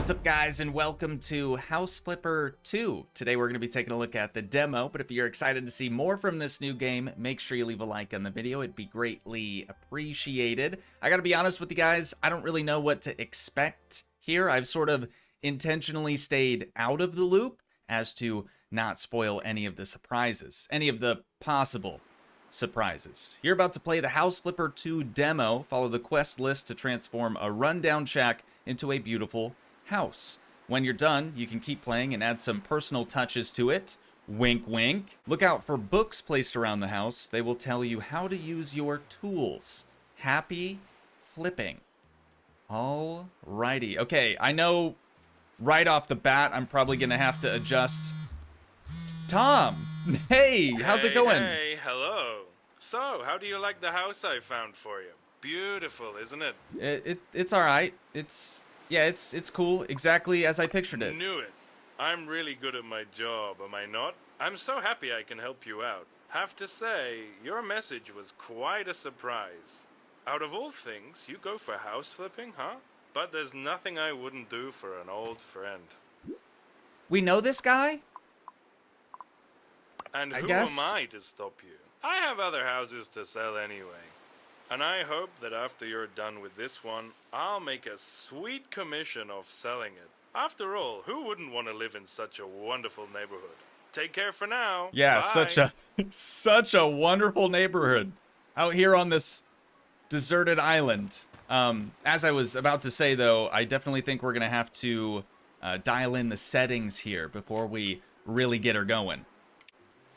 What's up, guys, and welcome to House Flipper 2. Today we're going to be taking a look at the demo, but if you're excited to see more from this new game, make sure you leave a like on the video. It'd be greatly appreciated. I gotta be honest with you guys, I don't really know what to expect here. I've sort of intentionally stayed out of the loop as to not spoil any of the surprises, any of the possible surprises. You're about to play the House Flipper 2 demo. Follow the quest list to transform a rundown shack into a beautiful house. When you're done, you can keep playing and add some personal touches to it. Wink, wink. Look out for books placed around the house. They will tell you how to use your tools. Happy flipping. Alrighty. Okay, I know right off the bat I'm probably gonna have to adjust. Tom! Hey, how's it going? Hey, hello. So, how do you like the house I found for you? Beautiful, isn't it? It's alright. It's cool, exactly as I pictured it. Knew it. I'm really good at my job, am I not? I'm so happy I can help you out. Have to say, your message was quite a surprise. Out of all things, you go for house flipping, huh? But there's nothing I wouldn't do for an old friend. We know this guy? And I who guess. am I to stop you? I have other houses to sell anyway. And I hope that after you're done with this one, I'll make a sweet commission off selling it. After all, who wouldn't want to live in such a wonderful neighborhood? Take care for now. Yeah, Bye. such a wonderful neighborhood out here on this deserted island. As I was about to say, though, I definitely think we're gonna have to dial in the settings here before we really get her going.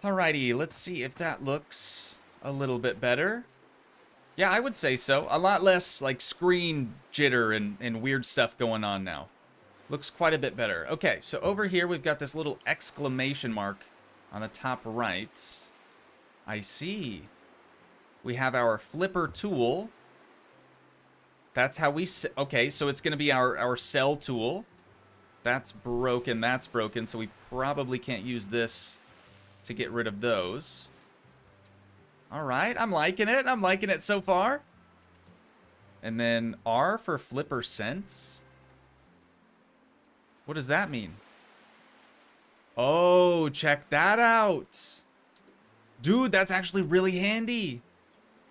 Alrighty, let's see if that looks a little bit better. Yeah, I would say so. A lot less, like, screen jitter and weird stuff going on now. Looks quite a bit better. Okay, so over here we've got this little exclamation mark on the top right. I see. We have our flipper tool. That's how we... Okay, so it's going to be our cell tool. That's broken, so we probably can't use this to get rid of those. Alright, I'm liking it so far. And then R for flipper sense. What does that mean? Oh, check that out. Dude, that's actually really handy.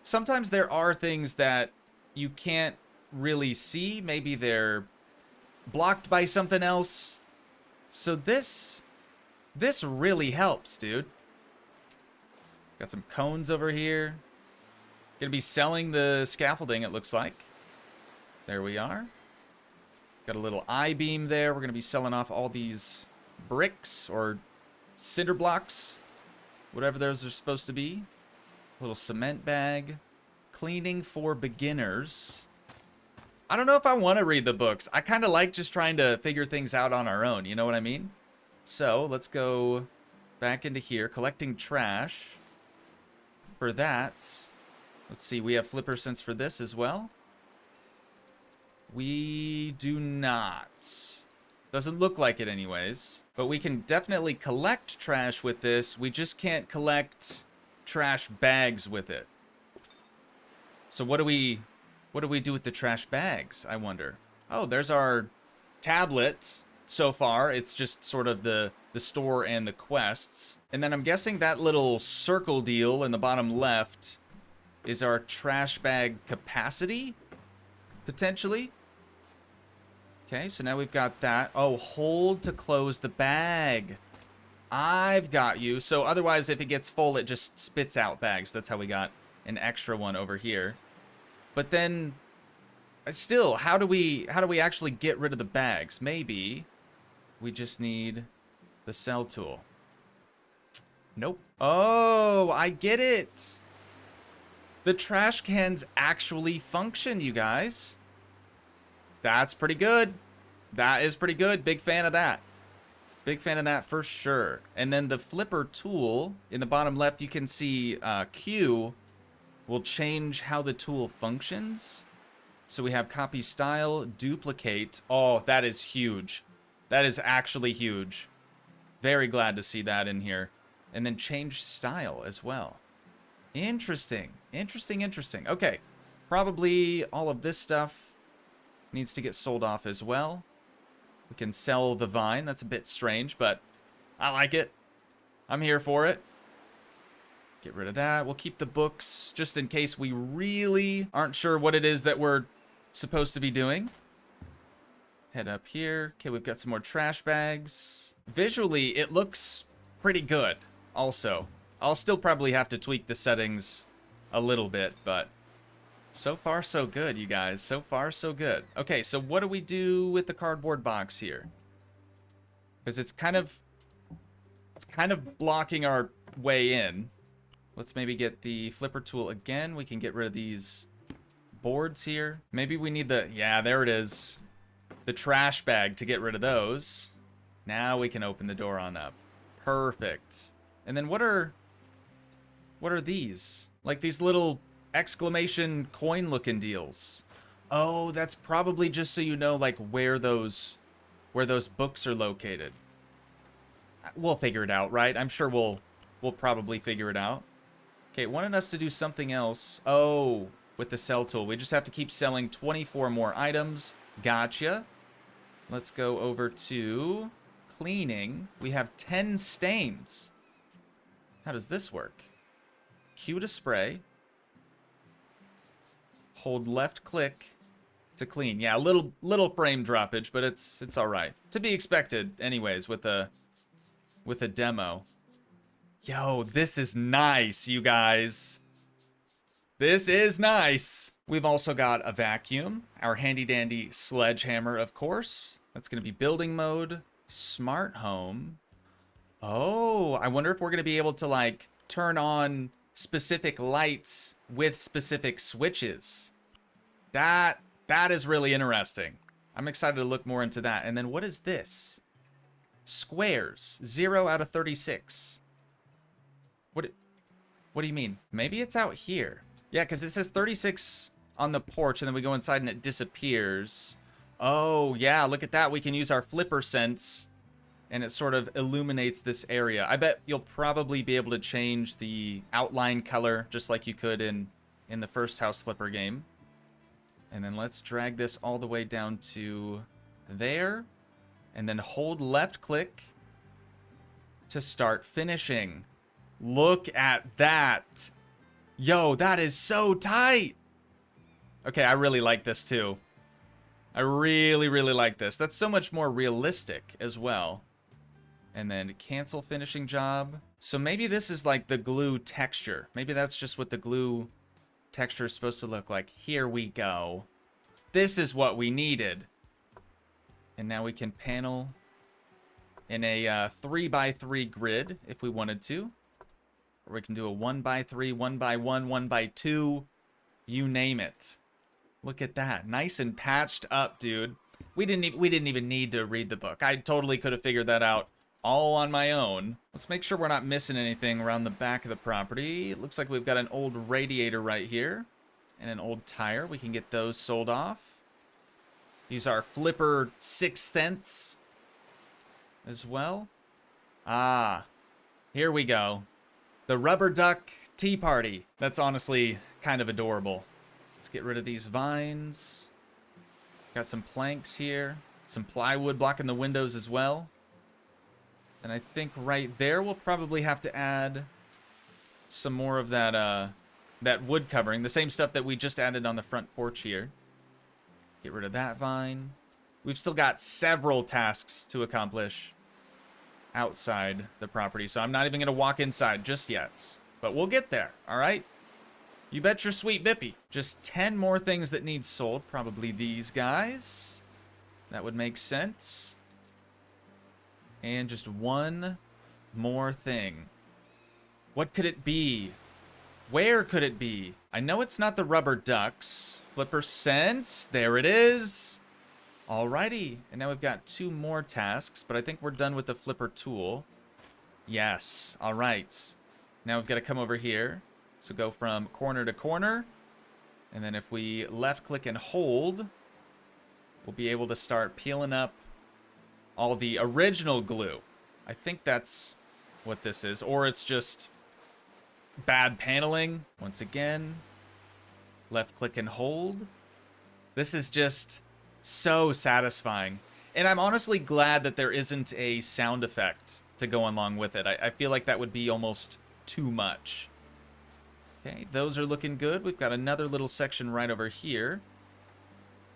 Sometimes there are things that you can't really see. Maybe they're blocked by something else. So this really helps, dude. Got some cones over here. Gonna be selling the scaffolding, it looks like. There we are. Got a little I-beam there. We're gonna be selling off all these bricks or cinder blocks. Whatever those are supposed to be. Little cement bag. Cleaning for beginners. I don't know if I want to read the books. I kind of like just trying to figure things out on our own. You know what I mean? So, let's go back into here. Collecting trash. For that, let's see, we have flipper sense for this as well. We do not. Doesn't look like it anyways. But we can definitely collect trash with this. We just can't collect trash bags with it. So what do we do with the trash bags, I wonder? Oh, there's our tablet. So far, it's just sort of the store and the quests. And then I'm guessing that little circle deal in the bottom left is our trash bag capacity, potentially. Okay, so now we've got that. Oh, hold to close the bag. I've got you. So otherwise, if it gets full, it just spits out bags. That's how we got an extra one over here. But then, still, how do we actually get rid of the bags? Maybe we just need the cell tool. Nope. Oh, I get it. The trash cans actually function, you guys. That's pretty good. That is pretty good. Big fan of that. Big fan of that for sure. And then the flipper tool in the bottom left, you can see Q will change how the tool functions. So we have copy style, duplicate. Oh, that is huge. That is actually huge. Very glad to see that in here. And then change style as well. Interesting. Interesting. Okay. Probably all of this stuff needs to get sold off as well. We can sell the vine. That's a bit strange, but I like it. I'm here for it. Get rid of that. We'll keep the books just in case we really aren't sure what it is that we're supposed to be doing. Head up here. Okay, we've got some more trash bags. Visually, it looks pretty good also. I'll still probably have to tweak the settings a little bit, but so far so good, you guys. So far so good. Okay, so what do we do with the cardboard box here? Because it's kind of blocking our way in. Let's maybe get the flipper tool again. We can get rid of these boards here. Maybe we need the, yeah, there it is. The trash bag to get rid of those. Now we can open the door on up. Perfect. And then what are these? Like these little exclamation coin looking deals. Oh, that's probably just so you know like where those books are located. We'll figure it out, right? I'm sure we'll probably figure it out. Okay, it wanted us to do something else. Oh, with the sell tool. We just have to keep selling 24 more items. Gotcha. Let's go over to cleaning. We have 10 stains. How does this work? Q to spray. Hold left click to clean. Yeah, a little frame droppage, but it's all right. To be expected anyways with a demo. Yo, this is nice, you guys. This is nice. We've also got a vacuum, our handy dandy sledgehammer, of course. That's going to be building mode, smart home. Oh, I wonder if we're going to be able to like turn on specific lights with specific switches. That is really interesting. I'm excited to look more into that. And then what is this? Squares, 0 out of 36. What do you mean? Maybe it's out here. Yeah, because it says 36 on the porch, and then we go inside and it disappears. Oh, yeah, look at that. We can use our flipper sense, and it sort of illuminates this area. I bet you'll probably be able to change the outline color, just like you could in the first House Flipper game. And then let's drag this all the way down to there, and then hold left click to start finishing. Look at that. Yo, that is so tight. Okay, I really like this too. I really, really like this. That's so much more realistic as well. And then cancel finishing job. So maybe this is like the glue texture. Maybe that's just what the glue texture is supposed to look like. Here we go. This is what we needed. And now we can panel in a 3x3 grid if we wanted to. Or we can do a 1x3, 1x1, 1x2. You name it. Look at that. Nice and patched up, dude. We didn't even need to read the book. I totally could have figured that out all on my own. Let's make sure we're not missing anything around the back of the property. It looks like we've got an old radiator right here. And an old tire. We can get those sold off. Use our flipper 6 cents as well. Ah, here we go. The rubber duck tea party. That's honestly kind of adorable. Let's get rid of these vines. Got some planks here. Some plywood blocking the windows as well. And I think right there we'll probably have to add some more of that that wood covering. The same stuff that we just added on the front porch here. Get rid of that vine. We've still got several tasks to accomplish outside the property, so I'm not even going to walk inside just yet. But we'll get there, all right? You bet your sweet bippy. Just 10 more things that need sold. Probably these guys. That would make sense. And just one more thing. What could it be? Where could it be? I know it's not the rubber ducks. Flipper sense. There it is. Alrighty. And now we've got 2 more tasks, but I think we're done with the flipper tool. Yes. Alright. Now we've got to come over here. So go from corner to corner. And then if we left click and hold, we'll be able to start peeling up all the original glue. I think that's what this is. Or it's just bad paneling. Once again, left click and hold. This is just so satisfying. And I'm honestly glad that there isn't a sound effect to go along with it. I feel like that would be almost too much. Okay, those are looking good. We've got another little section right over here.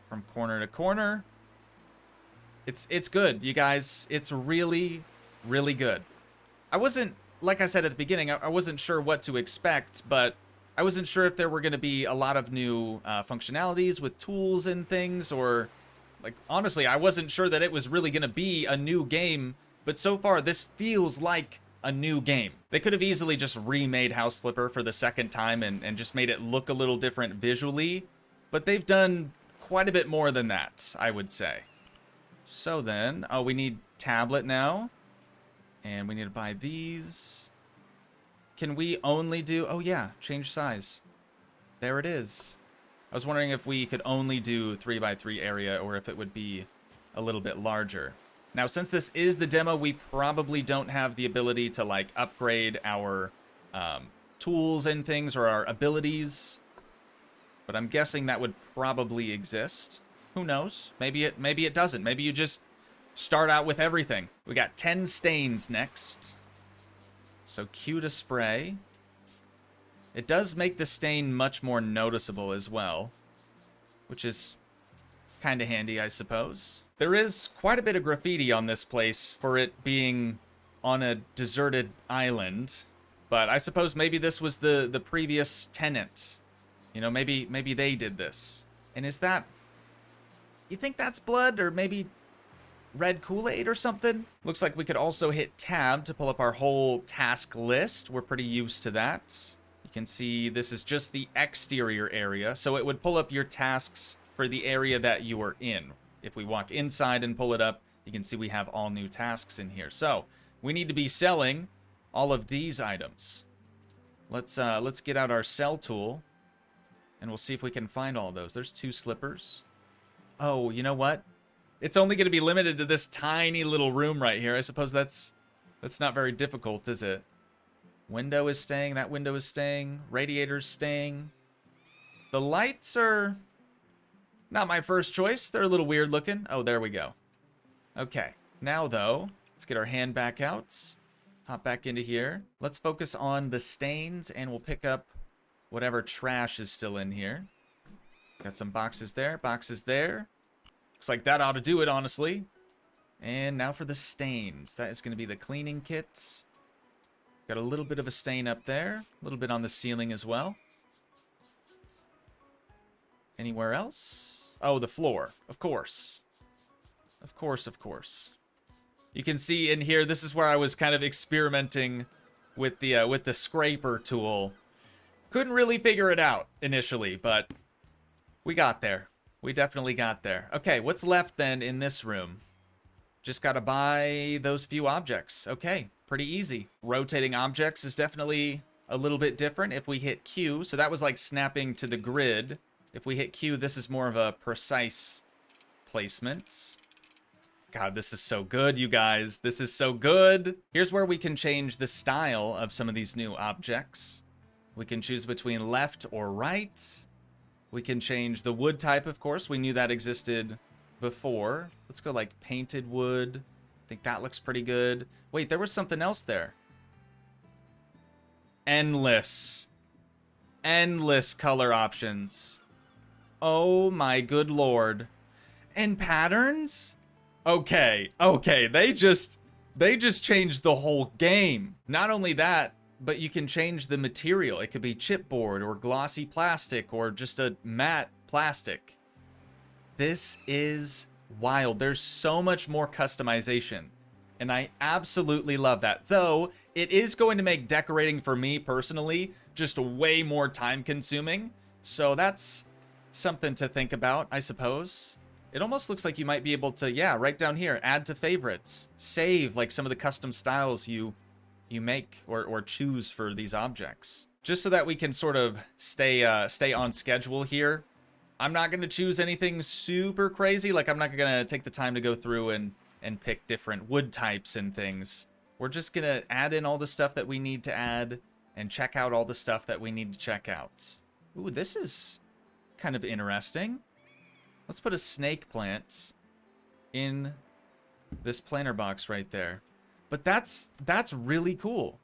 From corner to corner. It's good, you guys. It's really, really good. I wasn't, like I said at the beginning, I wasn't sure what to expect, but I wasn't sure if there were going to be a lot of new functionalities with tools and things, or, like, honestly, I wasn't sure that it was really going to be a new game, but so far this feels like a new game. They could have easily just remade House Flipper for the second time and just made it look a little different visually, but they've done quite a bit more than that, I would say. So then, oh, we need tablet now. And we need to buy these. Can we only do, oh yeah, change size. There it is. I was wondering if we could only do 3x3 area or if it would be a little bit larger. Now, since this is the demo, we probably don't have the ability to, like, upgrade our tools and things or our abilities. But I'm guessing that would probably exist. Who knows? Maybe it doesn't. Maybe you just start out with everything. We got 10 stains next. So Q to spray. It does make the stain much more noticeable as well, which is kind of handy, I suppose. There is quite a bit of graffiti on this place for it being on a deserted island, but I suppose maybe this was the previous tenant. You know, maybe they did this. And is that... You think that's blood, or maybe red Kool-Aid or something? Looks like we could also hit tab to pull up our whole task list. We're pretty used to that. You can see this is just the exterior area, so it would pull up your tasks for the area that you are in. If we walk inside and pull it up, you can see we have all new tasks in here. So we need to be selling all of these items. Let's get out our sell tool, and we'll see if we can find all those. There's 2 slippers. Oh, you know what? It's only going to be limited to this tiny little room right here. I suppose that's not very difficult, is it? Window is staying. That window is staying. Radiator's staying. The lights are not my first choice. They're a little weird looking. Oh, there we go. Okay. Now, though, let's get our hand back out. Hop back into here. Let's focus on the stains, and we'll pick up whatever trash is still in here. Got some boxes there. Boxes there. Looks like that ought to do it, honestly. And now for the stains. That is going to be the cleaning kit. Got a little bit of a stain up there. A little bit on the ceiling as well. Anywhere else? Oh, the floor. Of course. Of course, of course. You can see in here, this is where I was kind of experimenting with the scraper tool. Couldn't really figure it out initially, but we got there. We definitely got there. Okay, what's left then in this room? Just gotta buy those few objects. Okay, pretty easy. Rotating objects is definitely a little bit different if we hit Q. So that was like snapping to the grid. If we hit Q, this is more of a precise placement. God, this is so good, you guys. This is so good. Here's where we can change the style of some of these new objects. We can choose between left or right. We can change the wood type, of course. We knew that existed before. Let's go like painted wood. I think that looks pretty good. Wait, there was something else there. Endless. Endless color options. Oh my good lord. And patterns? Okay, they just changed the whole game. Not only that, but you can change the material. It could be chipboard or glossy plastic or just a matte plastic. This is wild. There's so much more customization, and I absolutely love that. Though, it is going to make decorating for me personally just way more time consuming. So that's something to think about, I suppose. It almost looks like you might be able to, yeah, right down here, add to favorites, save like some of the custom styles you make or choose for these objects. Just so that we can sort of stay on schedule here. I'm not going to choose anything super crazy. Like, I'm not going to take the time to go through and pick different wood types and things. We're just going to add in all the stuff that we need to add and check out all the stuff that we need to check out. Ooh, this is kind of interesting. Let's put a snake plant in this planter box right there. But that's really cool.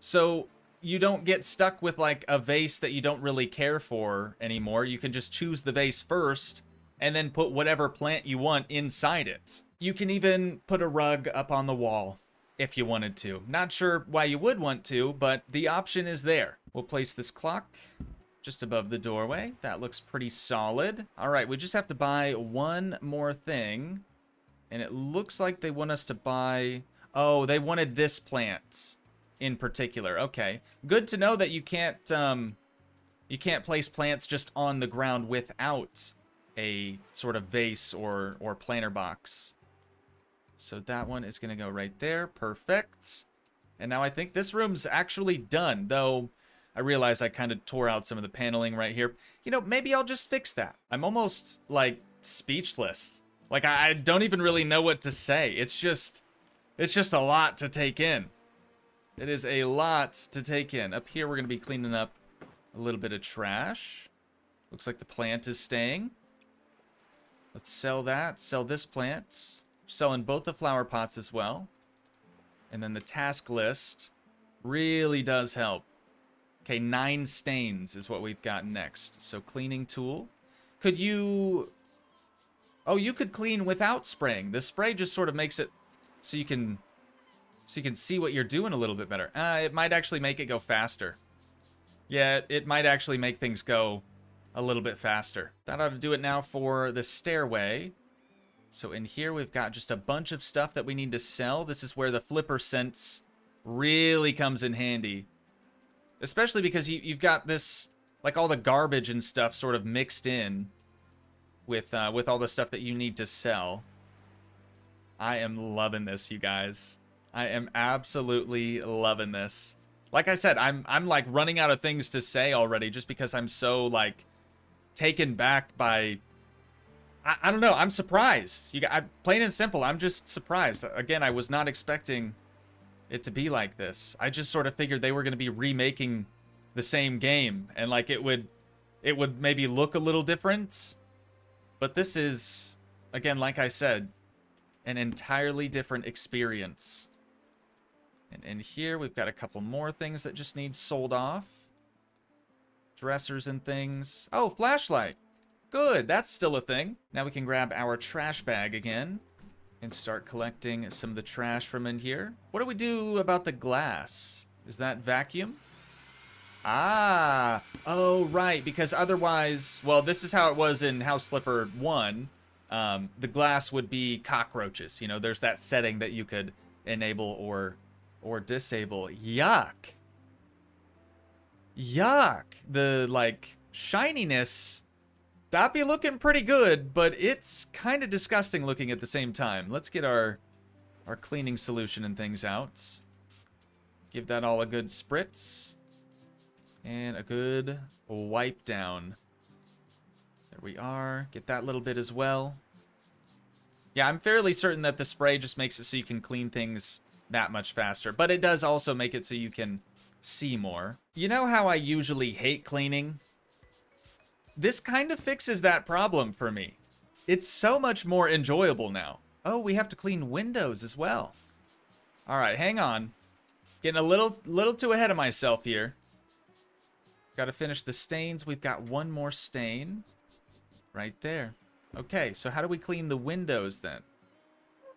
So you don't get stuck with like a vase that you don't really care for anymore. You can just choose the vase first and then put whatever plant you want inside it. You can even put a rug up on the wall if you wanted to. Not sure why you would want to, but the option is there. We'll place this clock just above the doorway. That looks pretty solid. All right, we just have to buy one more thing. And it looks like they want us to buy... Oh, they wanted this plant in particular. Okay. Good to know that you can't place plants just on the ground without a sort of vase or planter box. So that one is going to go right there. Perfect. And now I think this room's actually done, though I realize I kind of tore out some of the paneling right here. You know, maybe I'll just fix that. I'm almost, like, speechless. Like, I don't even really know what to say. It's just a lot to take in. It is a lot to take in. Up here, we're going to be cleaning up a little bit of trash. Looks like the plant is staying. Let's sell that. Sell this plant. We're selling both the flower pots as well. And then the task list really does help. Okay, 9 stains is what we've got next. So cleaning tool. Could you... Oh, you could clean without spraying. The spray just sort of makes it so you can see what you're doing a little bit better. It might actually make it go faster. Yeah, it might actually make things go a little bit faster. That ought to do it now for the stairway. So in here we've got just a bunch of stuff that we need to sell. This is where the flipper sense really comes in handy. Especially because you've got this, like all the garbage and stuff sort of mixed in with all the stuff that you need to sell. I am loving this, you guys. I am absolutely loving this. Like I said, I'm like running out of things to say already just because I'm so like taken back by I don't know, I'm surprised. Plain and simple, I'm just surprised. Again, I was not expecting it to be like this. I just sort of figured they were going to be remaking the same game and like it would maybe look a little different. But this is, again, like I said, an entirely different experience. And in here, we've got a couple more things that just need sold off. Dressers and things. Oh, flashlight. Good, that's still a thing. Now we can grab our trash bag again and start collecting some of the trash from in here. What do we do about the glass? Is that vacuum? Ah, oh, right, because otherwise, well, this is how it was in House Flipper 1. The glass would be cockroaches. You know, there's that setting that you could enable or disable. Yuck. Yuck. The, like, shininess, that'd be looking pretty good, but it's kind of disgusting looking at the same time. Let's get our cleaning solution and things out. Give that all a good spritz. And a good wipe down. There we are. Get that little bit as well. Yeah, I'm fairly certain that the spray just makes it so you can clean things that much faster. But it does also make it so you can see more. You know how I usually hate cleaning? This kind of fixes that problem for me. It's so much more enjoyable now. Oh, we have to clean windows as well. All right, hang on. Getting a little too ahead of myself here. Got to finish the stains. We've got one more stain right there. Okay, so how do we clean the windows then?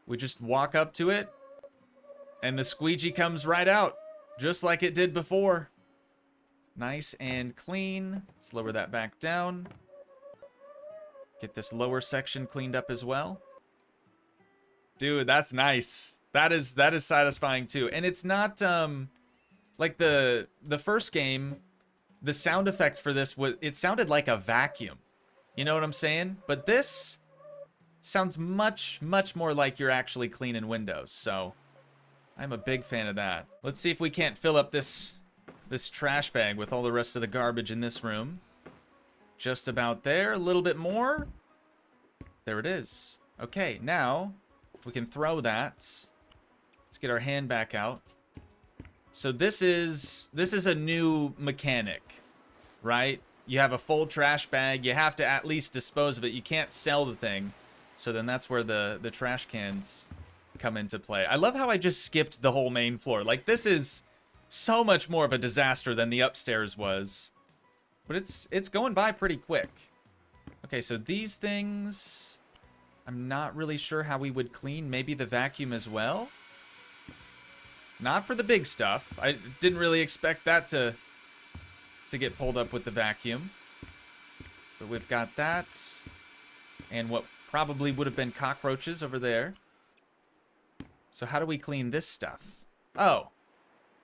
We just walk up to it and the squeegee comes right out just like it did before. Nice and clean. Let's lower that back down. Get this lower section cleaned up as well. Dude, that's nice. That is satisfying too. And it's not like the first game. The sound effect for this it sounded like a vacuum. You know what I'm saying? But this sounds much, much more like you're actually cleaning windows. So I'm a big fan of that. Let's see if we can't fill up this trash bag with all the rest of the garbage in this room. Just about there. A little bit more. There it is. Okay, now we can throw that. Let's get our hand back out. So this is a new mechanic, right? You have a full trash bag. You have to at least dispose of it. You can't sell the thing. So then that's where the trash cans come into play. I love how I just skipped the whole main floor. Like, this is so much more of a disaster than the upstairs was. But it's going by pretty quick. Okay, so these things, I'm not really sure how we would clean. Maybe the vacuum as well? Not for the big stuff. I didn't really expect that to get pulled up with the vacuum. But we've got that. And what probably would have been cockroaches over there. So how do we clean this stuff? Oh,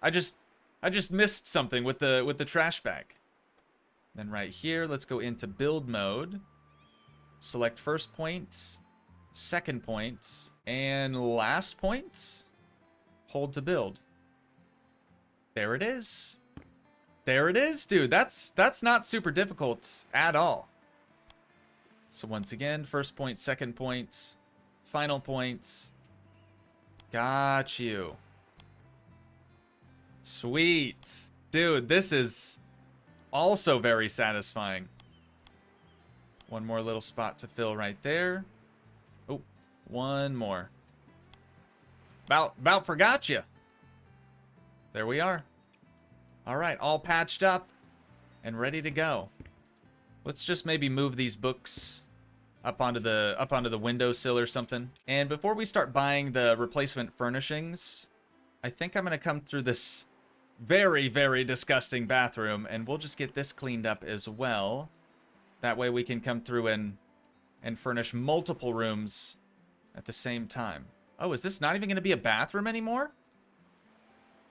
I just missed something with the trash bag. Then right here, let's go into build mode. Select first point, second point, and last point. Hold to build. There it is. There it is, dude. That's not super difficult at all. So once again, first point, second point, final point. Got you. Sweet. Dude, this is also very satisfying. One more little spot to fill right there. Oh, one more. About forgot you. There we are. All right, all patched up and ready to go. Let's just maybe move these books up onto the windowsill or something. And before we start buying the replacement furnishings, I think I'm gonna come through this very, very disgusting bathroom, and we'll just get this cleaned up as well. That way we can come through and furnish multiple rooms at the same time. Oh, is this not even gonna be a bathroom anymore?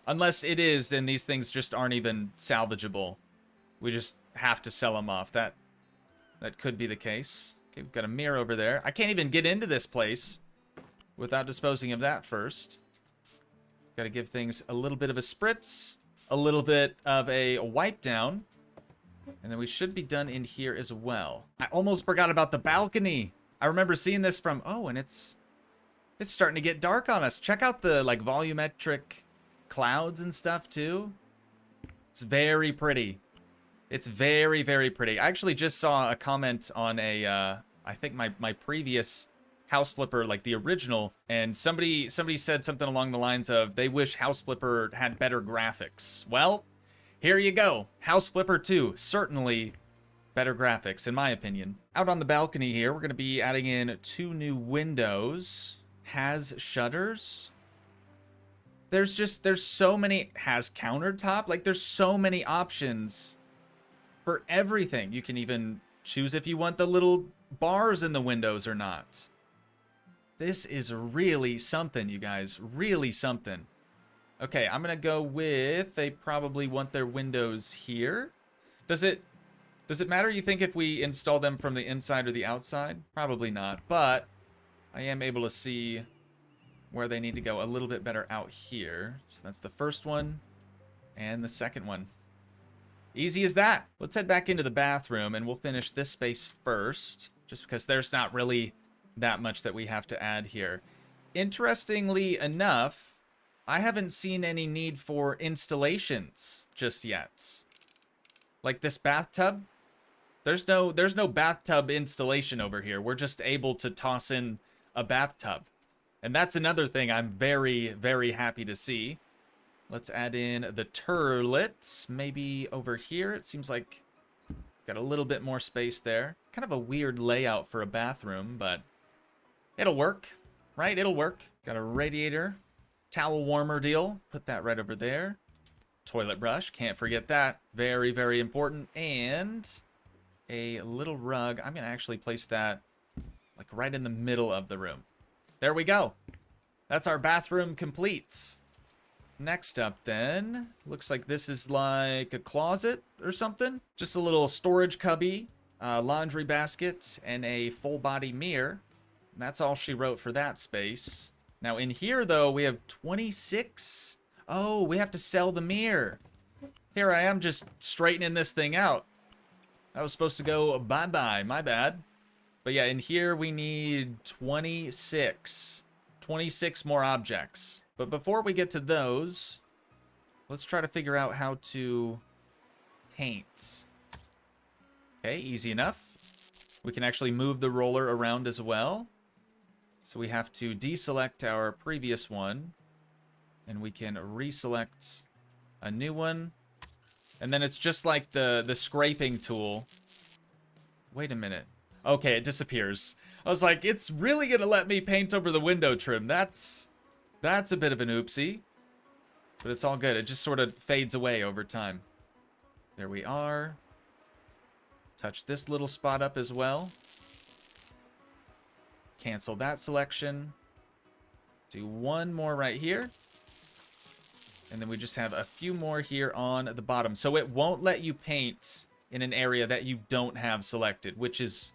Unless it is, then these things just aren't even salvageable. We just have to sell them off. That could be the case. Okay, we've got a mirror over there. I can't even get into this place without disposing of that first. Got to give things a little bit of a spritz, a little bit of a wipe down, and then we should be done in here as well. I almost forgot about the balcony. I remember seeing this from, oh, and it's starting to get dark on us. Check out the like volumetric clouds and stuff too. It's very pretty. It's very, very pretty. I actually just saw a comment on a, I think my previous House Flipper, like the original, and somebody said something along the lines of they wish House Flipper had better graphics. Well, here you go. House Flipper 2, certainly better graphics, in my opinion. Out on the balcony here, we're going to be adding in 2 new windows. Has shutters. There's so many, has countertop. Like, there's so many options for everything. You can even choose if you want the little bars in the windows or not. This is really something, you guys. Really something. Okay, I'm going to go with, they probably want their windows here. Does it matter, you think, if we install them from the inside or the outside? Probably not, but I am able to see where they need to go a little bit better out here. So that's the first one and the second one. Easy as that. Let's head back into the bathroom and we'll finish this space first, just because there's not really that much that we have to add here. Interestingly enough, I haven't seen any need for installations just yet. Like this bathtub, there's no bathtub installation over here. We're just able to toss in a bathtub. And that's another thing I'm very, very happy to see. Let's add in the turlets, maybe over here. It seems like got a little bit more space there. Kind of a weird layout for a bathroom, but it'll work, right? It'll work. Got a radiator, towel warmer deal. Put that right over there. Toilet brush, can't forget that. Very, very important. And a little rug. I'm gonna actually place that like right in the middle of the room. There we go. That's our bathroom complete. Next up then, looks like this is like a closet or something. Just a little storage cubby, laundry basket, and a full body mirror. And that's all she wrote for that space. Now in here though, we have 26. Oh, we have to sell the mirror. Here I am just straightening this thing out. That was supposed to go bye-bye, my bad. But yeah, in here we need 26. 26 more objects. But before we get to those, let's try to figure out how to paint. Okay, easy enough. We can actually move the roller around as well. So we have to deselect our previous one, and we can reselect a new one. And then it's just like the scraping tool. Wait a minute. Okay, it disappears. I was like, it's really gonna let me paint over the window trim. That's a bit of an oopsie. But it's all good. It just sort of fades away over time. There we are. Touch this little spot up as well. Cancel that selection. Do one more right here. And then we just have a few more here on the bottom. So it won't let you paint in an area that you don't have selected, which is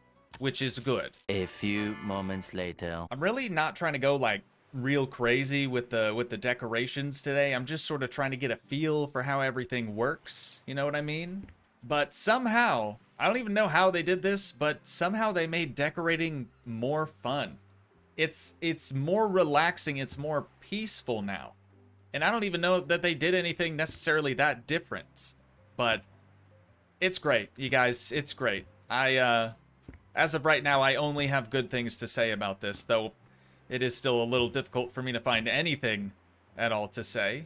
good. A few moments later. I'm really not trying to go like real crazy with the decorations today. I'm just sort of trying to get a feel for how everything works. You know what I mean? But somehow, I don't even know how they did this, but somehow they made decorating more fun. It's more relaxing, it's more peaceful now. And I don't even know that they did anything necessarily that different. But it's great, you guys. It's great. As of right now, I only have good things to say about this, though it is still a little difficult for me to find anything at all to say.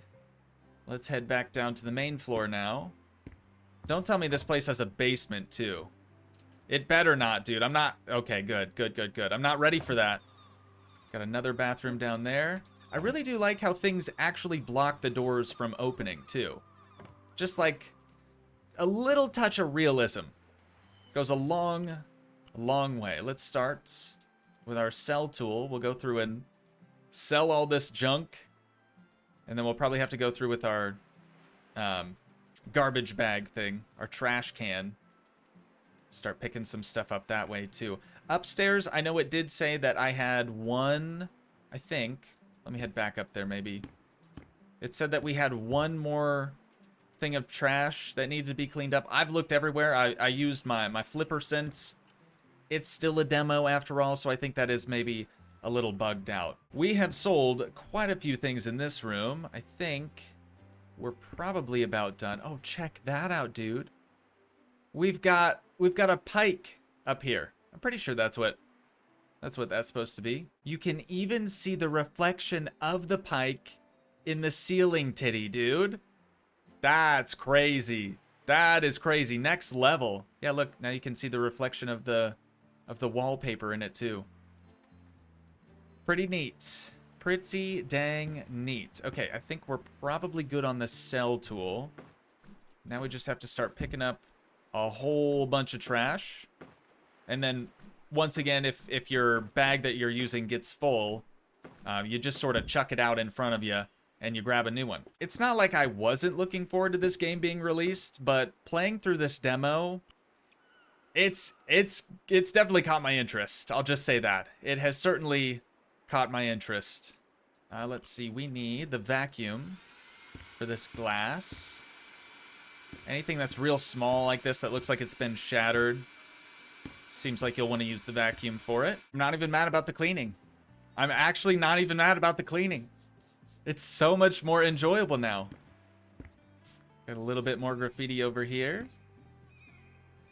Let's head back down to the main floor now. Don't tell me this place has a basement, too. It better not, dude. I'm not... Okay, good. I'm not ready for that. Got another bathroom down there. I really do like how things actually block the doors from opening, too. Just like a little touch of realism. Goes a long way. Let's start with our sell tool. We'll go through and sell all this junk. And then we'll probably have to go through with our garbage bag thing, our trash can. Start picking some stuff up that way too. Upstairs, I know it did say that I had one, I think. Let me head back up there maybe. It said that we had one more thing of trash that needed to be cleaned up. I've looked everywhere. I used my flipper sense. It's still a demo after all, so I think that is maybe a little bugged out. We have sold quite a few things in this room. I think we're probably about done. Oh, check that out, dude. We've got a pike up here. I'm pretty sure that's what that's supposed to be. You can even see the reflection of the pike in the ceiling titty, dude. That's crazy. That is crazy. Next level. Yeah, look, now you can see the reflection of the wallpaper in it too. Pretty neat. Pretty dang neat. Okay, I think we're probably good on the sell tool. Now we just have to start picking up a whole bunch of trash. And then, once again, if your bag that you're using gets full, you just sort of chuck it out in front of you and you grab a new one. It's not like I wasn't looking forward to this game being released, but playing through this demo, it's definitely caught my interest. I'll just say that. It has certainly caught my interest. Let's see, we need the vacuum for this glass. Anything that's real small like this that looks like it's been shattered, seems like you'll want to use the vacuum for it. I'm not even mad about the cleaning. I'm actually not even mad about the cleaning. It's so much more enjoyable now. Got a little bit more graffiti over here.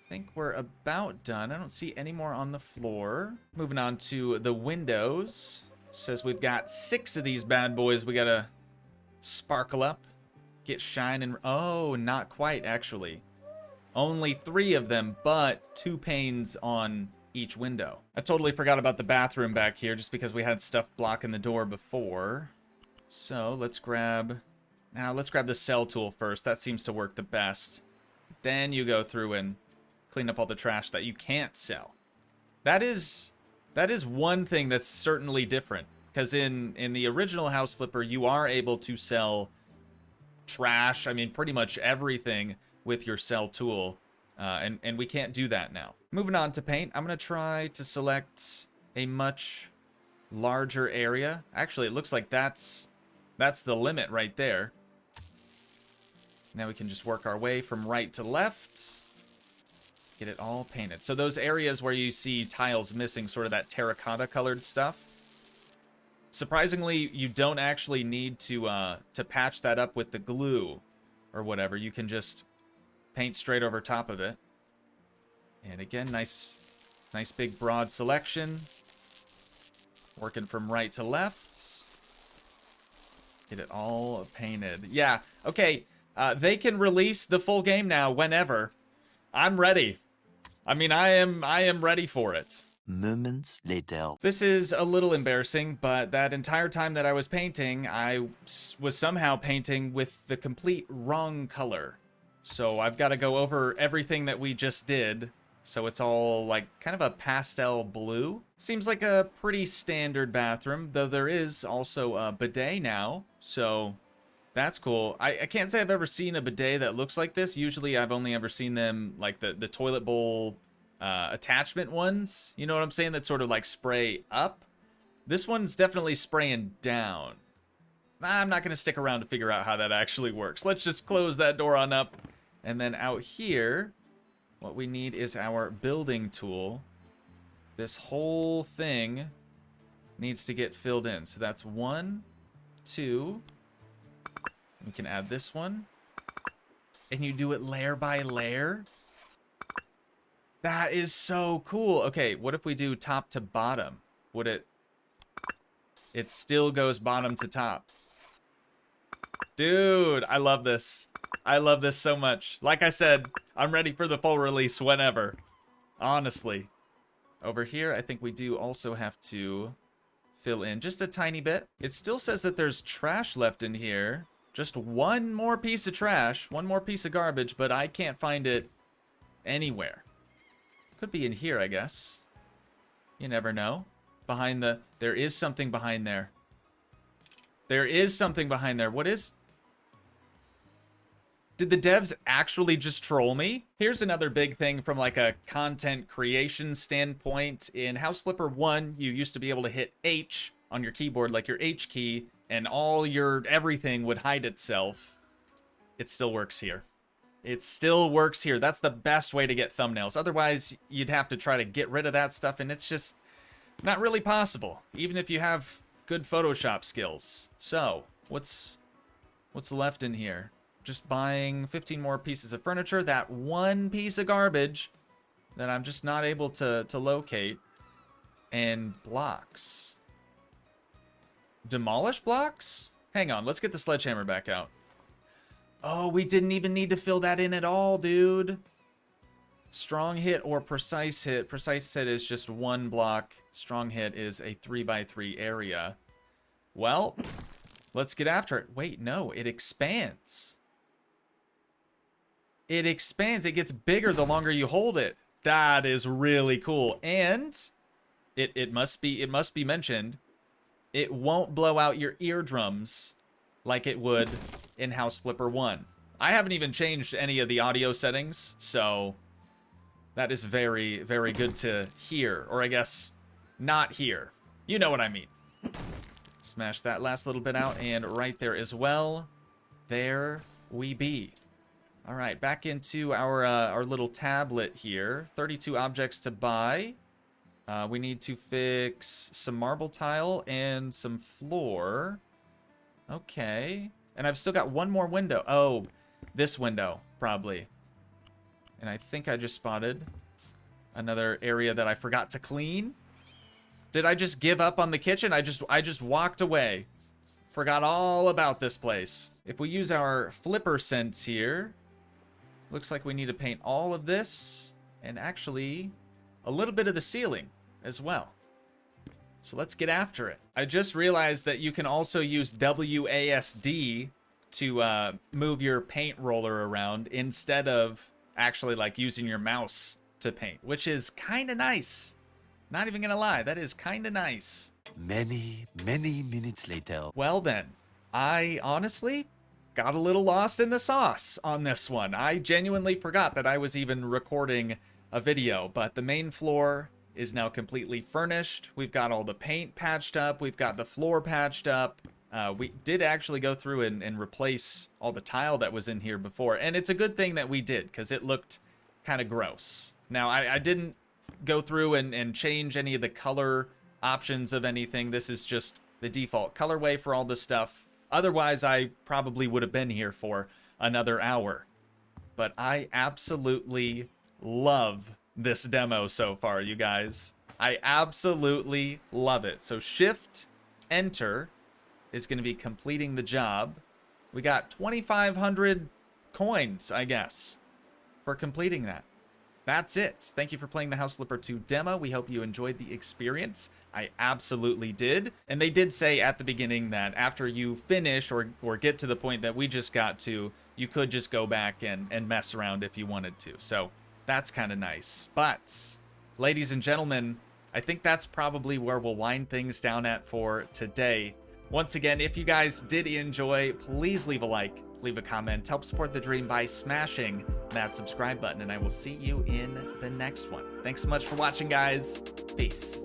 I think we're about done. I don't see any more on the floor. Moving on to the windows. Says we've got 6 of these bad boys we gotta sparkle up. Get shine and... Oh, not quite, actually. Only 3 of them, but 2 panes on each window. I totally forgot about the bathroom back here just because we had stuff blocking the door before. So, let's grab... Now, let's grab the sell tool first. That seems to work the best. Then you go through and clean up all the trash that you can't sell. That is one thing that's certainly different. Because in the original House Flipper, you are able to sell trash, I mean, pretty much everything with your sell tool. And we can't do that now. Moving on to paint, I'm going to try to select a much larger area. Actually, it looks like that's the limit right there. Now we can just work our way from right to left. Get it all painted. So those areas where you see tiles missing, sort of that terracotta colored stuff, surprisingly, you don't actually need to patch that up with the glue or whatever. You can just paint straight over top of it. And again, nice big broad selection. Working from right to left. Get it all painted. Yeah, okay. They can release the full game now whenever. I'm ready. I mean, I am ready for it. Moments later. This is a little embarrassing, but that entire time that I was painting, I was somehow painting with the complete wrong color. So I've got to go over everything that we just did. So it's all like kind of a pastel blue. Seems like a pretty standard bathroom, though there is also a bidet now. So that's cool. I can't say I've ever seen a bidet that looks like this. Usually I've only ever seen them like the toilet bowl attachment ones. You know what I'm saying? That sort of like spray up. This one's definitely spraying down. I'm not going to stick around to figure out how that actually works. Let's just close that door on up. And then out here, what we need is our building tool. This whole thing needs to get filled in. So that's 1, 2. We can add this one. And you do it layer by layer. That is so cool. Okay, what if we do top to bottom? Would it... It still goes bottom to top. Dude, I love this. I love this so much. Like I said, I'm ready for the full release whenever. Honestly. Over here, I think we do also have to fill in just a tiny bit. It still says that there's trash left in here. Just one more piece of trash, one more piece of garbage, but I can't find it anywhere. Could be in here, I guess. You never know. Behind the... There is something behind there. There is something behind there. What is... Did the devs actually just troll me? Here's another big thing from like a content creation standpoint. In House Flipper 1, you used to be able to hit H on your keyboard, like your H key, and all your everything would hide itself. It still works here. It still works here. That's the best way to get thumbnails. Otherwise, you'd have to try to get rid of that stuff, and it's just not really possible, even if you have good Photoshop skills. So, what's left in here? Just buying 15 more pieces of furniture. That one piece of garbage that I'm just not able to locate. And blocks. Demolish blocks? Hang on, let's get the sledgehammer back out. Oh, we didn't even need to fill that in at all, dude. Strong hit or precise hit. Precise hit is just one block. Strong hit is a 3x3 area. Well, let's get after it. Wait, no, it expands. It expands. It gets bigger the longer you hold it. That is really cool. And it must be mentioned, it won't blow out your eardrums like it would in House Flipper 1. I haven't even changed any of the audio settings, so that is very, very good to hear. Or I guess not hear. You know what I mean. Smash that last little bit out, and right there as well. There we be. All right, back into our little tablet here. 32 objects to buy. We need to fix some marble tile and some floor. Okay. And I've still got one more window. Oh, this window, probably. And I think I just spotted another area that I forgot to clean. Did I just give up on the kitchen? I just walked away. Forgot all about this place. If we use our flipper sense here, looks like we need to paint all of this and actually a little bit of the ceiling as well. So let's get after it. I just realized that you can also use WASD to move your paint roller around instead of actually like using your mouse to paint, which is kind of nice. Not even gonna lie, that is kind of nice. Many minutes later. Well then, I honestly got a little lost in the sauce on this one. I genuinely forgot that I was even recording a video, but the main floor is now completely furnished. We've got all the paint patched up. We've got the floor patched up. We did actually go through and replace all the tile that was in here before. And it's a good thing that we did, because it looked kind of gross. Now, I didn't go through and change any of the color options of anything. This is just the default colorway for all this stuff. Otherwise, I probably would have been here for another hour. But I absolutely love this demo so far, you guys. I absolutely love it. So shift enter is going to be completing the job. We got 2,500 coins, I guess, for completing that. That's it. Thank you for playing the House Flipper 2 demo. We hope you enjoyed the experience. I absolutely did. And they did say at the beginning that after you finish or get to the point that we just got to, you could just go back and mess around if you wanted to. So that's kind of nice. But, ladies and gentlemen, I think that's probably where we'll wind things down at for today. Once again, if you guys did enjoy, please leave a like, leave a comment, help support the dream by smashing that subscribe button, and I will see you in the next one. Thanks so much for watching, guys. Peace.